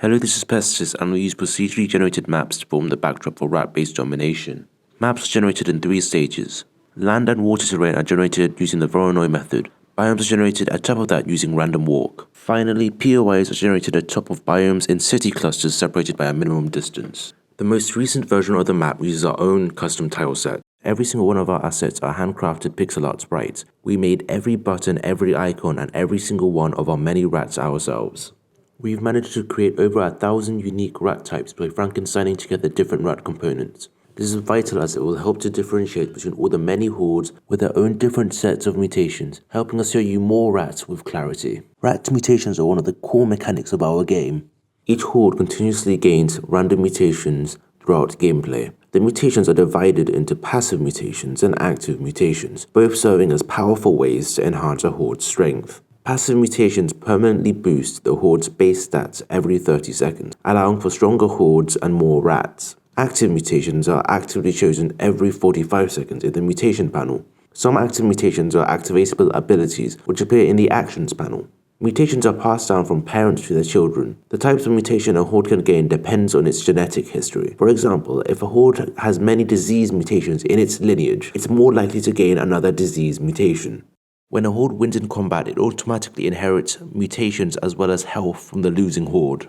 Hello, this is Pestis, and we use procedurally generated maps to form the backdrop for rat-based domination. Maps are generated in 3 stages. Land and water terrain are generated using the Voronoi method. Biomes are generated atop of that using random walk. Finally, POIs are generated atop of biomes in city clusters separated by a minimum distance. The most recent version of the map uses our own custom tile set. Every single one of our assets are handcrafted pixel art sprites. We made every button, every icon, and every single one of our many rats ourselves. We've managed to create over 1,000 unique rat types by Frankensteining together different rat components. This is vital as it will help to differentiate between all the many hordes with their own different sets of mutations, helping us show you more rats with clarity. Rat mutations are one of the core mechanics of our game. Each horde continuously gains random mutations throughout gameplay. The mutations are divided into passive mutations and active mutations, both serving as powerful ways to enhance a horde's strength. Passive mutations permanently boost the horde's base stats every 30 seconds, allowing for stronger hordes and more rats. Active mutations are actively chosen every 45 seconds in the mutation panel. Some active mutations are activatable abilities which appear in the actions panel. Mutations are passed down from parents to their children. The types of mutation a horde can gain depends on its genetic history. For example, if a horde has many disease mutations in its lineage, it's more likely to gain another disease mutation. When a horde wins in combat, it automatically inherits mutations as well as health from the losing horde.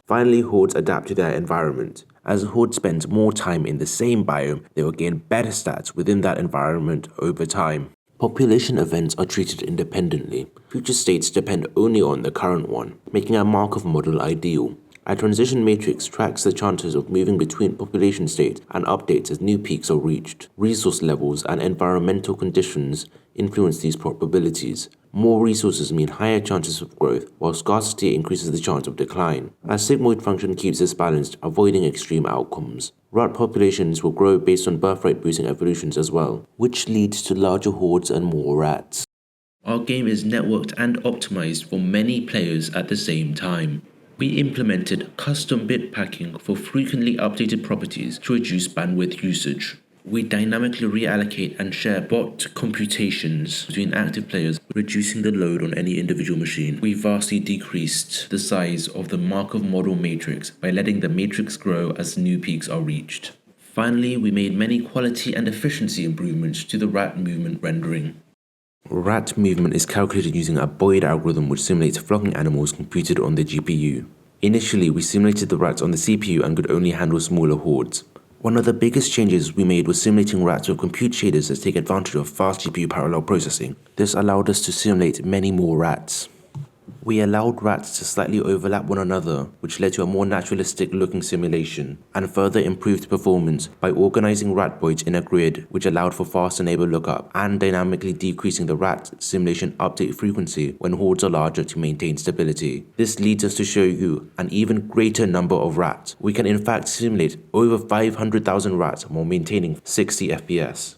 Finally, hordes adapt to their environment. As a horde spends more time in the same biome, they will gain better stats within that environment over time. Population events are treated independently. Future states depend only on the current one, making a Markov model ideal. A transition matrix tracks the chances of moving between population states and updates as new peaks are reached. Resource levels and environmental conditions influence these probabilities. More resources mean higher chances of growth, while scarcity increases the chance of decline. A sigmoid function keeps this balanced, avoiding extreme outcomes. Rat populations will grow based on birthright boosting evolutions as well, which leads to larger hordes and more rats. Our game is networked and optimized for many players at the same time. We implemented custom bit packing for frequently updated properties to reduce bandwidth usage. We dynamically reallocate and share bot computations between active players, reducing the load on any individual machine. We vastly decreased the size of the Markov model matrix by letting the matrix grow as new peaks are reached. Finally, we made many quality and efficiency improvements to the rat movement rendering. Rat movement is calculated using a Boyd algorithm which simulates flocking animals computed on the GPU. Initially, we simulated the rats on the CPU and could only handle smaller hordes. One of the biggest changes we made was simulating rats with compute shaders that take advantage of fast GPU parallel processing. This allowed us to simulate many more rats. We allowed rats to slightly overlap one another, which led to a more naturalistic looking simulation, and further improved performance by organizing rat boids in a grid which allowed for faster neighbor lookup, and dynamically decreasing the rat simulation update frequency when hordes are larger to maintain stability. This leads us to show you an even greater number of rats. We can in fact simulate over 500,000 rats while maintaining 60 FPS.